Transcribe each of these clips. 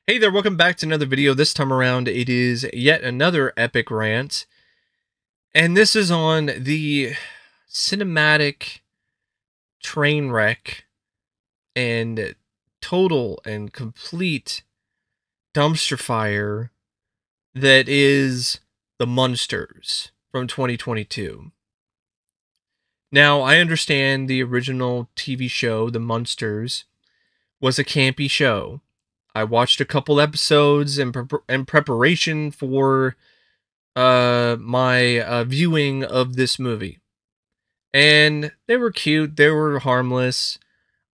Hey there, welcome back to another video. This time around, it is yet another epic rant. And this is on the cinematic train wreck and total and complete dumpster fire that is the Munsters from 2022. Now, I understand the original TV show, The Munsters, was a campy show. I watched a couple episodes in preparation for my viewing of this movie. And they were cute, they were harmless.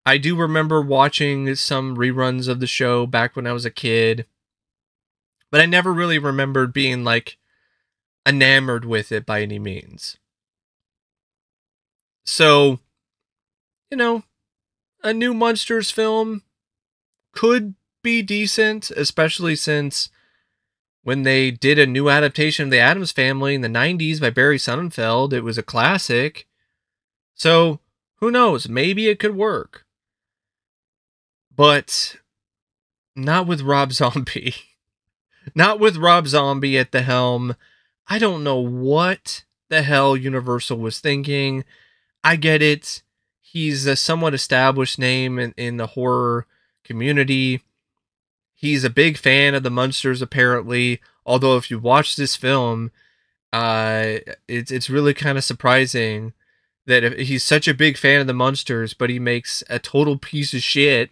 I do remember watching some reruns of the show back when I was a kid, but I never really remembered being like enamored with it by any means. So, a new Munsters film could be decent, especially since when they did a new adaptation of The Addams Family in the 90s by Barry Sonnenfeld, it was a classic. So, who knows? Maybe it could work. But not with Rob Zombie. Not with Rob Zombie at the helm. I don't know what the hell Universal was thinking. I get it. He's a somewhat established name in the horror community. He's a big fan of the Munsters, apparently. Although, if you watch this film, it's really kind of surprising that if he's such a big fan of the Munsters, but he makes a total piece of shit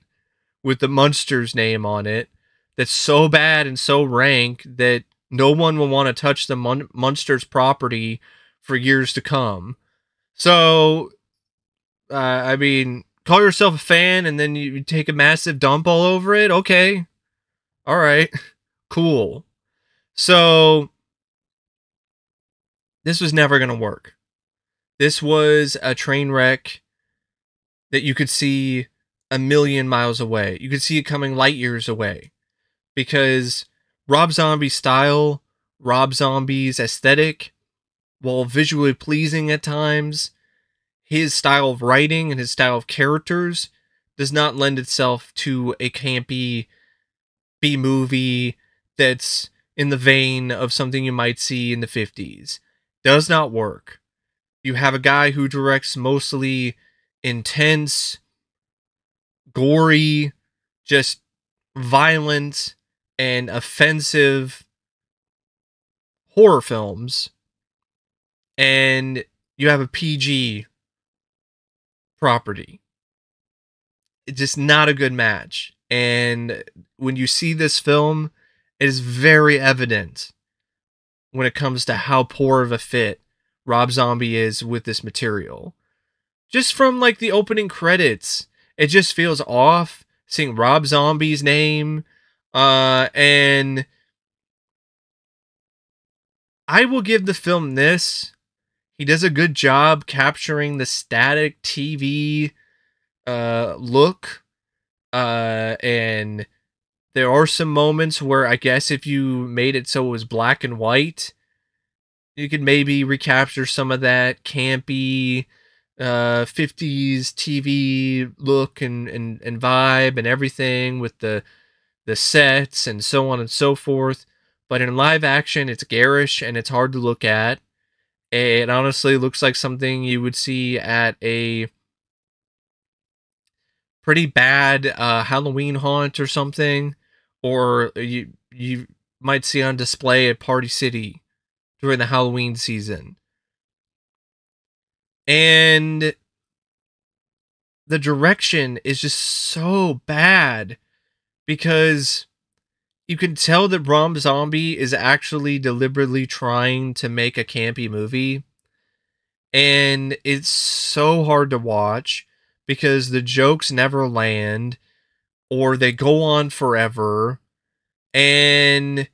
with the Munsters name on it that's so bad and so rank that no one will want to touch the Munsters property for years to come. So, I mean, call yourself a fan and then you take a massive dump all over it? Okay. All right. Cool. So, this was never going to work. This was a train wreck that you could see a million miles away. You could see it coming light years away. Because Rob Zombie's style, Rob Zombie's aesthetic, while visually pleasing at times, his style of writing and his style of characters does not lend itself to a campy B-movie that's in the vein of something you might see in the 50s. Does not work. You have a guy who directs mostly intense, gory, just violent and offensive horror films, and you have a PG property. It's just not a good match. And when you see this film, it is very evident when it comes to how poor of a fit Rob Zombie is with this material. Just from like the opening credits, it just feels off seeing Rob Zombie's name. And I will give the film this. He does a good job capturing the static TV look. And there are some moments where I guess if you made it so it was black and white, you could maybe recapture some of that campy 50s TV look and vibe and everything with the sets and so on and so forth. But in live action, it's garish and it's hard to look at. It honestly looks like something you would see at a pretty bad Halloween haunt or something, or you might see on display at Party City during the Halloween season. And the direction is just so bad because you can tell that Rob Zombie is actually deliberately trying to make a campy movie, and it's so hard to watch because the jokes never land or they go on forever, and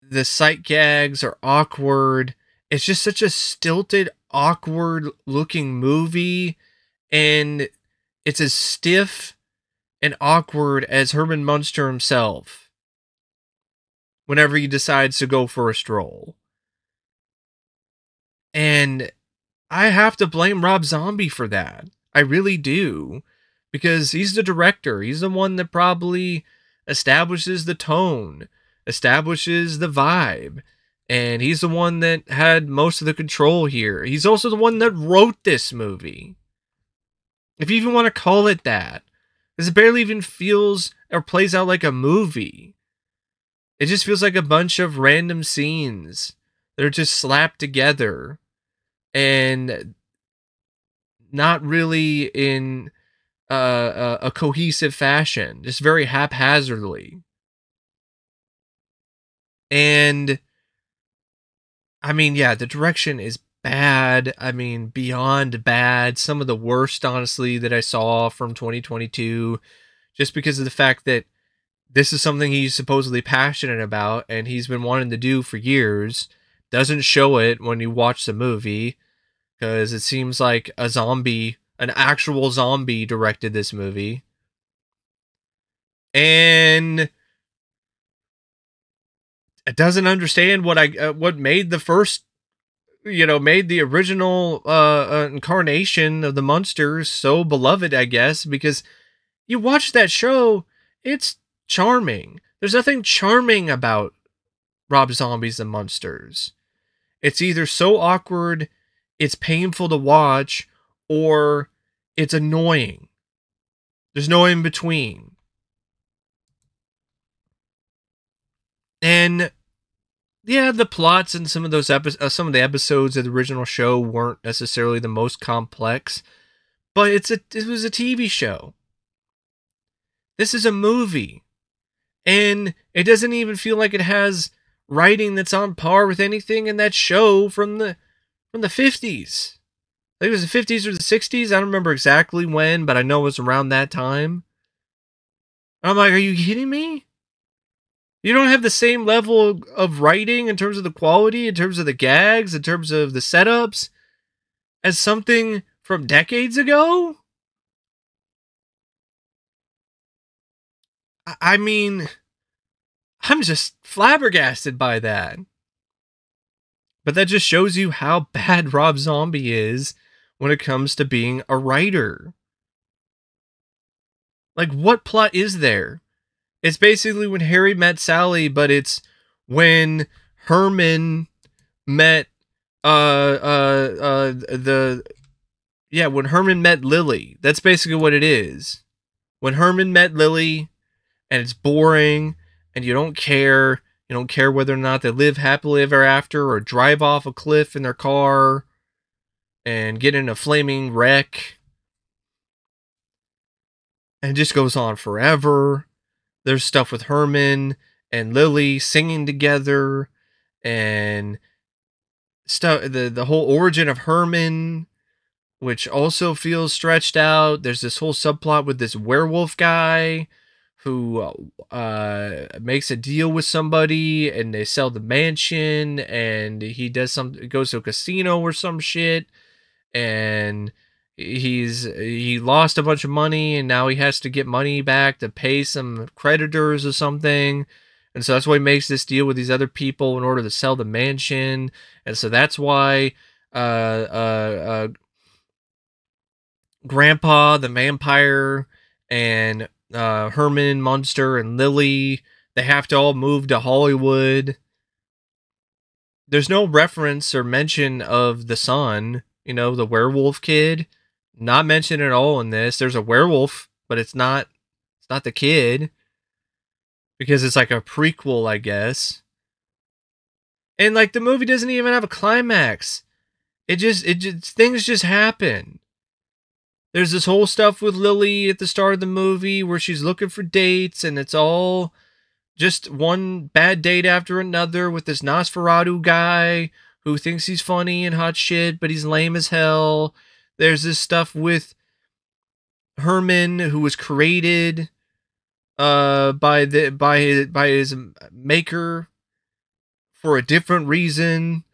the sight gags are awkward. It's just such a stilted, awkward looking movie, and it's as stiff and awkward as Herman Munster himself whenever he decides to go for a stroll. And I have to blame Rob Zombie for that. I really do. Because he's the director. He's the one that probably establishes the tone, establishes the vibe. And he's the one that had most of the control here. He's also the one that wrote this movie. If you even want to call it that. Because it barely even feels or plays out like a movie. It just feels like a bunch of random scenes that are just slapped together. And not really in a cohesive fashion. Just very haphazardly. And I mean, yeah, the direction is bad. I mean, beyond bad. Some of the worst, honestly, that I saw from 2022. Just because of the fact that this is something he's supposedly passionate about and he's been wanting to do for years. Doesn't show it when you watch the movie. Because it seems like a zombie, an actual zombie directed this movie. And it doesn't understand what made the first, made the original incarnation of the Munsters so beloved, I guess, because you watch that show, it's charming. There's nothing charming about Rob Zombie's The Munsters. It's either so awkward, it's painful to watch, or it's annoying. There's no in between. And yeah, the plots in some of those some of the episodes of the original show weren't necessarily the most complex, but it was a TV show. This is a movie, and it doesn't even feel like it has writing that's on par with anything in that show from the 50s. I think it was the 50s or the 60s. I don't remember exactly when, but I know it was around that time. And I'm like, are you kidding me? You don't have the same level of writing in terms of the quality, in terms of the gags, in terms of the setups as something from decades ago? I mean, I'm just flabbergasted by that. But that just shows you how bad Rob Zombie is when it comes to being a writer. Like, what plot is there? It's basically when Harry met Sally, but it's when Herman met when Herman met Lily. That's basically what it is. When Herman met Lily, and it's boring, and you don't care. You don't care whether or not they live happily ever after or drive off a cliff in their car and get in a flaming wreck. And it just goes on forever. There's stuff with Herman and Lily singing together, and stuff. The whole origin of Herman, which also feels stretched out. There's this whole subplot with this werewolf guy who makes a deal with somebody, and they sell the mansion, and he goes to a casino or some shit, and he lost a bunch of money, and now he has to get money back to pay some creditors or something. And so that's why he makes this deal with these other people in order to sell the mansion. And so that's why Grandpa the vampire and Herman Munster and Lily, they have to all move to Hollywood. There's no reference or mention of the son, the werewolf kid. Not mentioned at all in this. There's a werewolf, but it's not the kid, because it's like a prequel, I guess. And like the movie doesn't even have a climax. It just things just happen. There's this whole stuff with Lily at the start of the movie where she's looking for dates, and it's all just one bad date after another with this Nosferatu guy who thinks he's funny and hot shit, but he's lame as hell. There's this stuff with Herman, who was created by his maker for a different reason,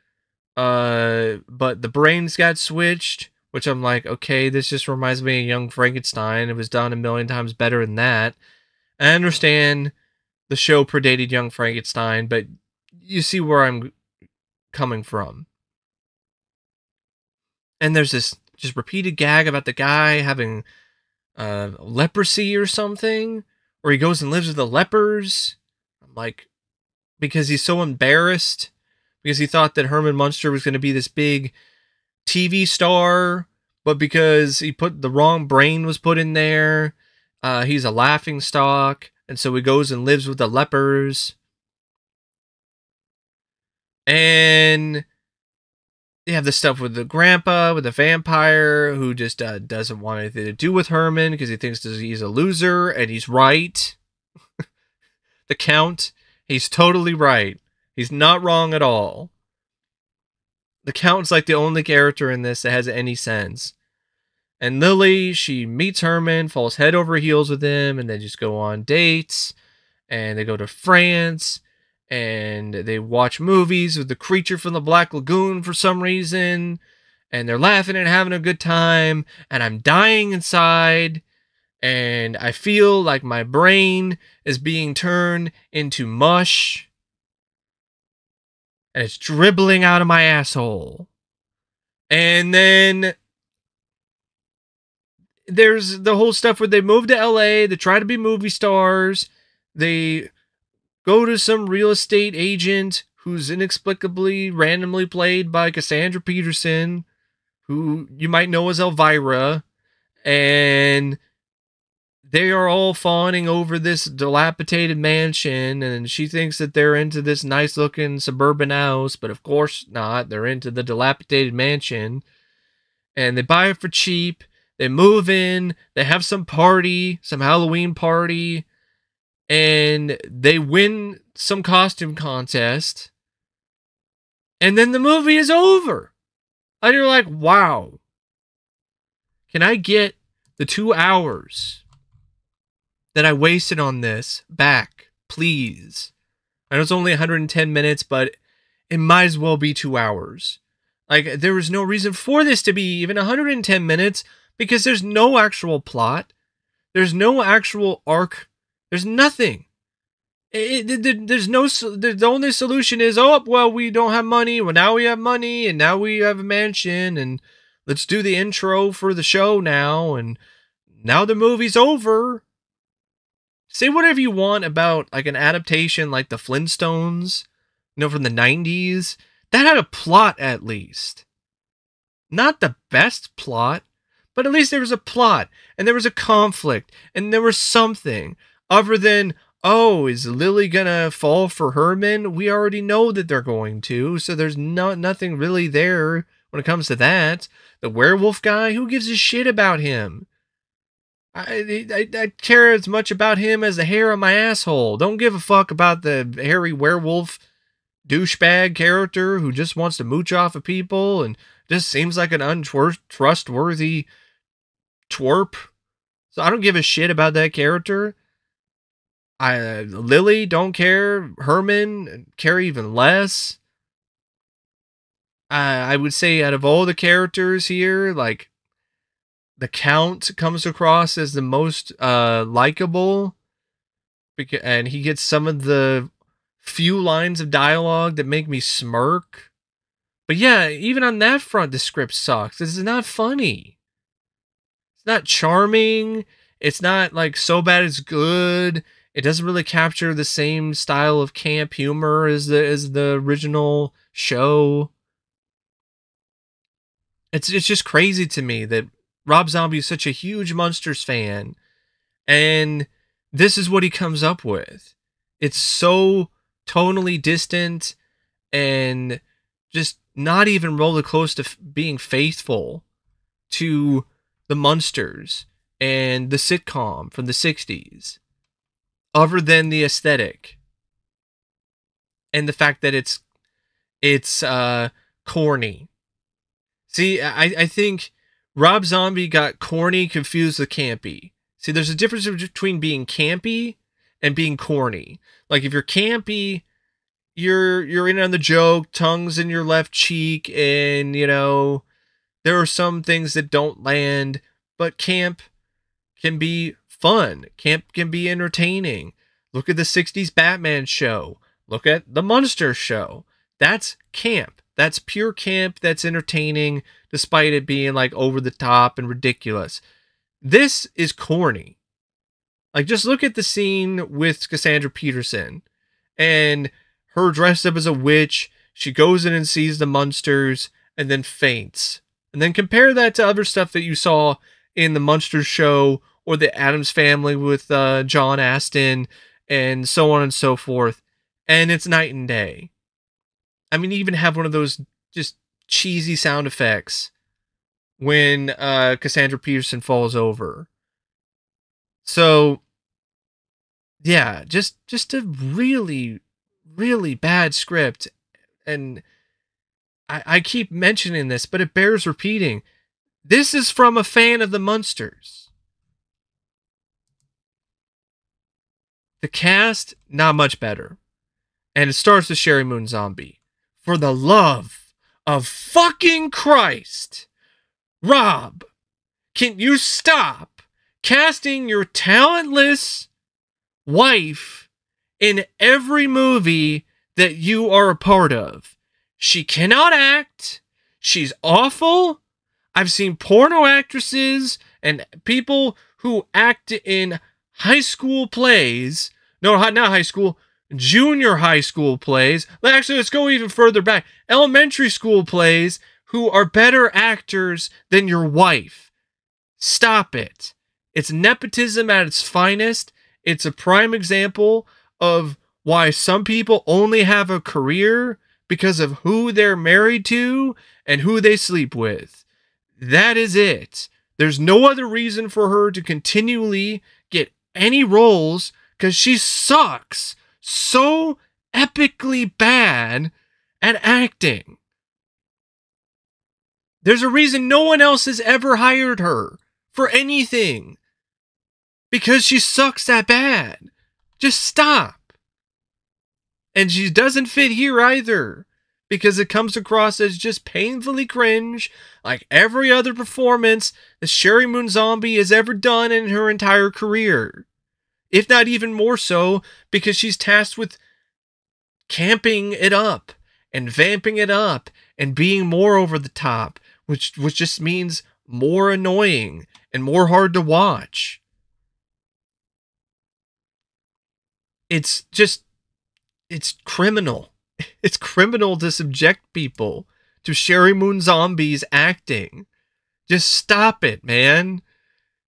but the brains got switched, which I'm like, okay, this just reminds me of Young Frankenstein. It was done a million times better than that. I understand the show predated Young Frankenstein, but you see where I'm coming from. And there's this just repeated gag about the guy having leprosy or something, Or he goes and lives with the lepers. I'm like, because he's so embarrassed. Because he thought that Herman Munster was going to be this big TV star. But because he put the wrong brain was put in there, he's a laughing stock. And so he goes and lives with the lepers. And you have the stuff with the grandpa, with the vampire, who just doesn't want anything to do with Herman because he thinks he's a loser, and he's right. The Count, he's totally right. He's not wrong at all. The Count's like the only character in this that has any sense. And Lily, she meets Herman, falls head over heels with him, and they just go on dates, and they go to France, and they watch movies with the creature from the Black Lagoon for some reason, and they're laughing and having a good time, and I'm dying inside, and I feel like my brain is being turned into mush, and it's dribbling out of my asshole. And then there's the whole stuff where they move to LA, they try to be movie stars, they go to some real estate agent who's inexplicably randomly played by Cassandra Peterson, who you might know as Elvira, and they are all fawning over this dilapidated mansion, and she thinks that they're into this nice-looking suburban house, but of course not. They're into the dilapidated mansion, and they buy it for cheap. They move in, they have some party, some Halloween party, and they win some costume contest, and then the movie is over. And you're like, wow. Can I get the 2 hours that I wasted on this back, please? I know it's only 110 minutes, but it might as well be 2 hours. Like, there was no reason for this to be even 110 minutes, because there's no actual plot. There's no actual arc. There's nothing. There's no. The only solution is, oh, well, we don't have money. Well, now we have money, and now we have a mansion, and let's do the intro for the show now, and now the movie's over. Say whatever you want about like an adaptation like the Flintstones, from the 90s. That had a plot at least. Not the best plot, but at least there was a plot, and there was a conflict, and there was something other than, oh, is Lily gonna fall for Herman? We already know that they're going to, so there's nothing really there when it comes to that. The werewolf guy, who gives a shit about him? I care as much about him as the hair on my asshole. Don't give a fuck about the hairy werewolf douchebag character who just wants to mooch off of people and just seems like an untrustworthy twerp. So I don't give a shit about that character. Lily, don't care. Herman, care even less. I would say out of all the characters here, like, the Count comes across as the most likable, and he gets some of the few lines of dialogue that make me smirk. But yeah, even on that front, the script sucks. This is not funny. It's not charming. It's not like so bad it's good. It doesn't really capture the same style of camp humor as the original show. It's just crazy to me that Rob Zombie is such a huge Munsters fan, and this is what he comes up with. It's so tonally distant and just not even really close to being faithful to the Munsters and the sitcom from the 60s, other than the aesthetic and the fact that it's corny. See, I think Rob Zombie got corny confused with campy. See, there's a difference between being campy and being corny. Like, if you're campy, you're in on the joke, tongues in your left cheek, and, there are some things that don't land, but camp can be fun. Camp can be entertaining. Look at the 60s Batman show. Look at the Munsters show. That's camp. That's pure camp. That's entertaining, despite it being like over the top and ridiculous. This is corny. Like, just look at the scene with Cassandra Peterson and her dressed up as a witch. She goes in and sees the Munsters and then faints. And then compare that to other stuff that you saw in the Munsters show or the Addams Family with John Astin and so on and so forth. And it's night and day. I mean, even have one of those just cheesy sound effects when Cassandra Peterson falls over. So, yeah, just a really, really bad script. And I keep mentioning this, but it bears repeating. This is from a fan of the Munsters. The cast, not much better. And it stars with Sheri Moon Zombie. For the love of fucking Christ, Rob, can you stop casting your talentless wife in every movie that you are a part of? She cannot act. She's awful. I've seen porno actresses and people who act in high school plays. No, not high school. Junior high school plays. Actually, let's go even further back. Elementary school plays who are better actors than your wife. Stop it. It's nepotism at its finest. It's a prime example of why some people only have a career because of who they're married to and who they sleep with. That is it. There's no other reason for her to continually get any roles because she sucks so epically bad at acting. There's a reason no one else has ever hired her for anything. Because she sucks that bad. Just stop. And she doesn't fit here either. Because it comes across as just painfully cringe, like every other performance that Sheri Moon Zombie has ever done in her entire career. If not even more so, because she's tasked with camping it up and vamping it up and being more over the top, which just means more annoying and more hard to watch. It's criminal. It's criminal to subject people to Sheri Moon Zombie's acting. Just stop it, man.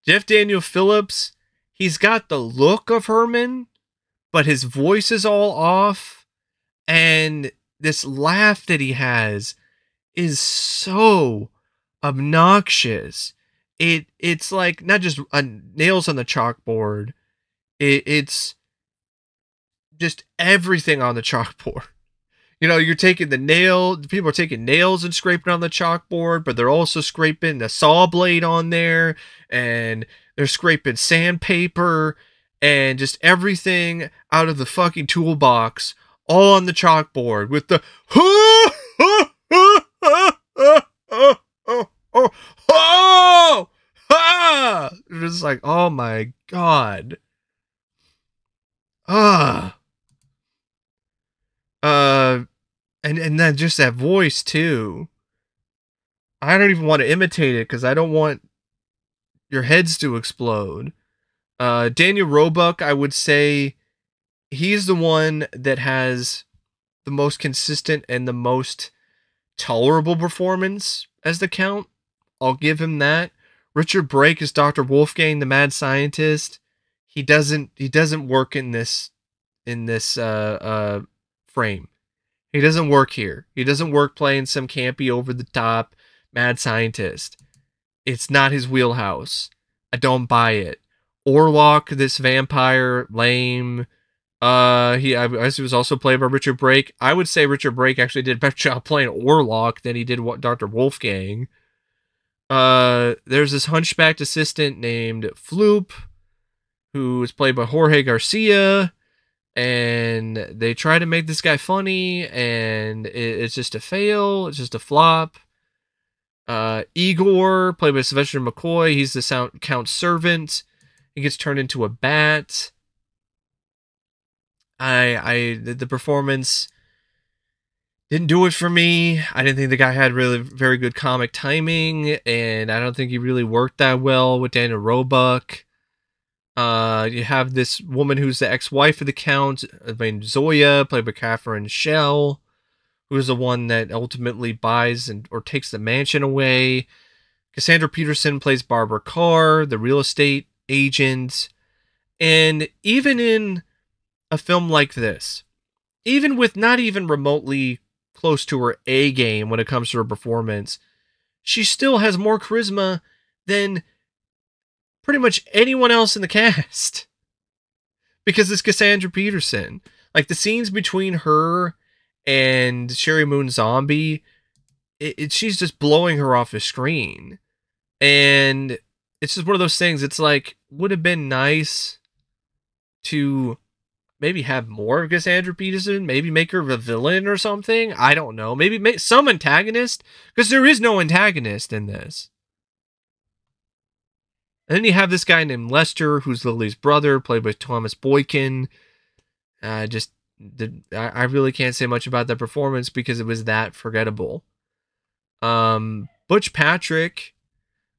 Daniel Phillips, he's got the look of Herman, but his voice is all off. And this laugh that he has is so obnoxious. It's like not just nails on the chalkboard. It's just everything on the chalkboard. You know, you're taking people are taking nails and scraping on the chalkboard, but they're also scraping the saw blade on there, and they're scraping sandpaper and just everything out of the fucking toolbox all on the chalkboard with the it's like, oh my god. And then just that voice too. I don't even want to imitate it because I don't want your heads to explode. Daniel Roebuck, I would say he's the one that has the most consistent and the most tolerable performance as the Count. I'll give him that. Richard Brake is Dr. Wolfgang, the mad scientist. He doesn't work in this frame. He doesn't work here. He doesn't work playing some campy over the top mad scientist. It's not his wheelhouse. I don't buy it. Orlok, this vampire, lame. He was also played by Richard Brake. I would say Richard Brake actually did a better job playing Orlok than he did Dr. Wolfgang. There's this hunchbacked assistant named Floop, who is played by Jorge Garcia, and they try to make this guy funny, and it's just a fail. It's just a flop. Igor, played by Sylvester McCoy, he's the Count's servant. He gets turned into a bat. The performance didn't do it for me. I didn't think the guy had really very good comic timing, and I don't think he really worked that well with Daniel Roebuck. You have this woman who's the ex-wife of the Count, named Zoya, played by Catherine Schell, who is the one that ultimately buys or takes the mansion away. Cassandra Peterson plays Barbara Carr, the real estate agent. And even in a film like this, even with not even remotely close to her A game when it comes to her performance, she still has more charisma than pretty much anyone else in the cast. Because it's Cassandra Peterson. Like, the scenes between her and Sheri Moon Zombie, she's just blowing her off the screen. And it's just one of those things. It's like, would have been nice to maybe have more of Cassandra Peterson, maybe make her a villain or something. I don't know. Maybe make some antagonist, because there is no antagonist in this. And then you have this guy named Lester, who's Lily's brother, played by Thomas Boykin. I really can't say much about that performance because it was that forgettable. Butch Patrick.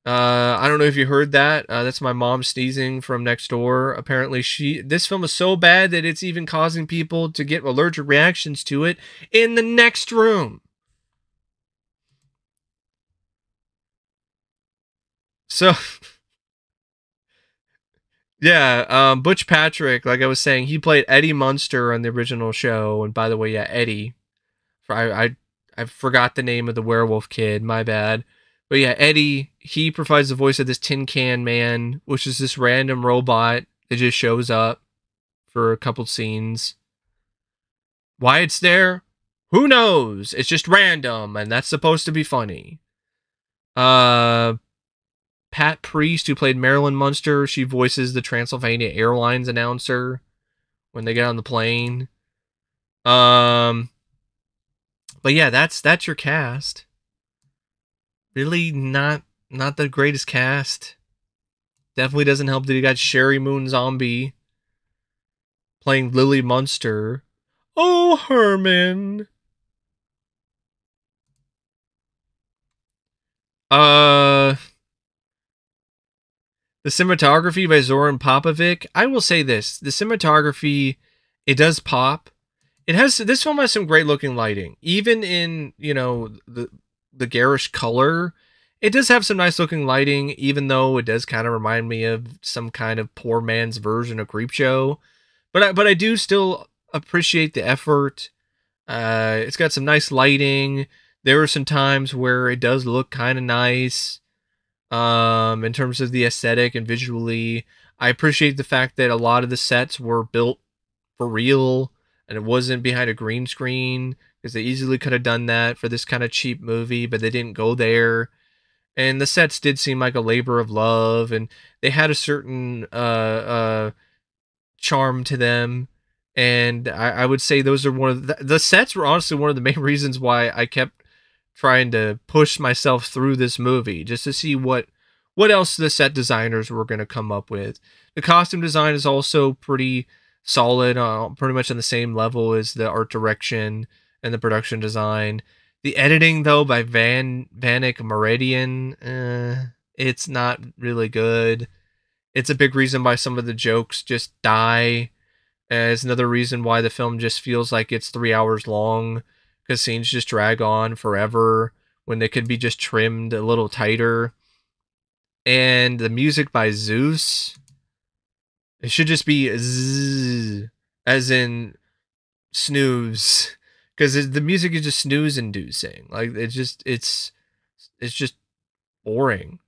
I don't know if you heard that. That's my mom sneezing from next door. Apparently, this film is so bad that it's even causing people to get allergic reactions to it in the next room. So, yeah, Butch Patrick, like I was saying, he played Eddie Munster on the original show. And by the way, yeah, Eddie. I forgot the name of the werewolf kid. My bad. But yeah, Eddie, he provides the voice of this Tin Can Man, which is this random robot that just shows up for a couple scenes. Why it's there? Who knows? It's just random, and that's supposed to be funny. Pat Priest, who played Marilyn Munster, she voices the Transylvania Airlines announcer when they get on the plane. But yeah, that's your cast. Really not the greatest cast. Definitely doesn't help that you got Sheri Moon Zombie playing Lily Munster. Oh, Herman. The cinematography by Zoran Popovic. I will say this. The cinematography, it does pop. This film has some great looking lighting. Even in, the garish color, it does have some nice looking lighting, even though it does kind of remind me of some kind of poor man's version of Creepshow. But I do still appreciate the effort. It's got some nice lighting. There are some times where it does look kind of nice. In terms of the aesthetic and visually, I appreciate the fact that a lot of the sets were built for real and it wasn't behind a green screen, because they easily could have done that for this kind of cheap movie, but they didn't go there. And the sets did seem like a labor of love, and they had a certain charm to them. And I would say those are one of the sets were honestly one of the main reasons why I kept trying to push myself through this movie, just to see what else the set designers were going to come up with. The costume design is also pretty solid, pretty much on the same level as the art direction and the production design. The editing, though, by Vanek Meridian, it's not really good. It's a big reason why some of the jokes just die. It's another reason why the film just feels like it's 3 hours long, because scenes just drag on forever when they could be just trimmed a little tighter. And the music by Zeus, it should just be zzz, as in snooze, because the music is just snooze inducing. Like, it's just boring.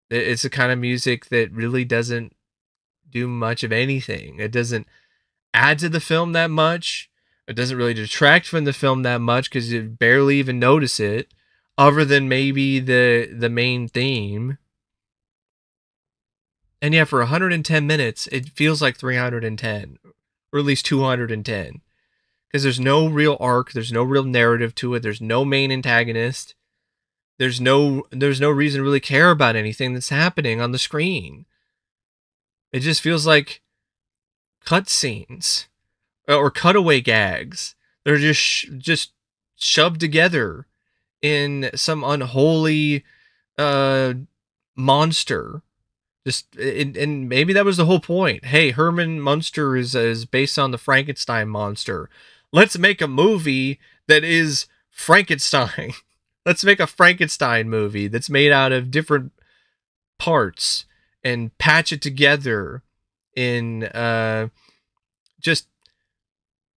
It's the kind of music that really doesn't do much of anything. It doesn't add to the film that much. It doesn't really detract from the film that much, because you barely even notice it, other than maybe the main theme. And yeah, for 110 minutes, it feels like 310, or at least 210. Because there's no real arc, there's no real narrative to it, there's no main antagonist. There's no reason to really care about anything that's happening on the screen. It just feels like cutscenes or cutaway gags. They're just shoved together in some unholy monster Just and maybe that was the whole point. Hey, Herman Munster is based on the Frankenstein monster. Let's make a movie that is Frankenstein. Let's make a Frankenstein movie that's made out of different parts and patch it together in just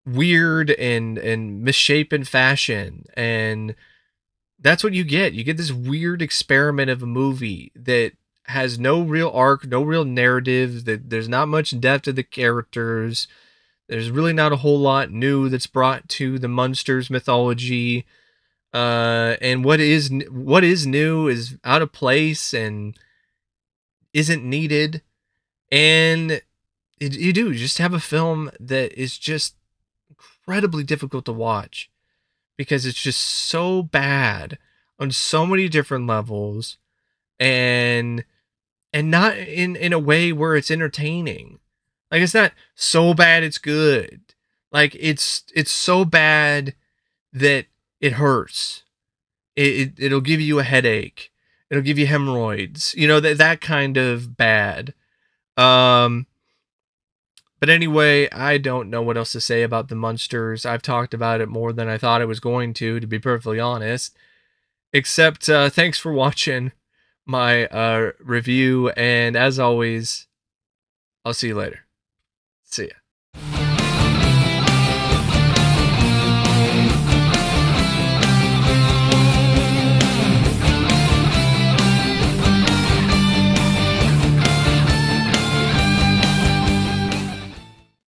weird and misshapen fashion. And that's what you get. You get this weird experiment of a movie that has no real arc, no real narrative, that there's not much depth to the characters. There's really not a whole lot new that's brought to the Munsters mythology. And what is new is out of place and isn't needed. And you just have a film that is just incredibly difficult to watch because it's just so bad on so many different levels, and not in a way where it's entertaining. Like, it's not so bad it's good. Like, it's so bad that it hurts. It'll give you a headache. It'll give you hemorrhoids. You know, that kind of bad. But anyway, I don't know what else to say about the Munsters. I've talked about it more than I thought I was going to be perfectly honest. Except, thanks for watching my review, and as always, I'll see you later. See ya.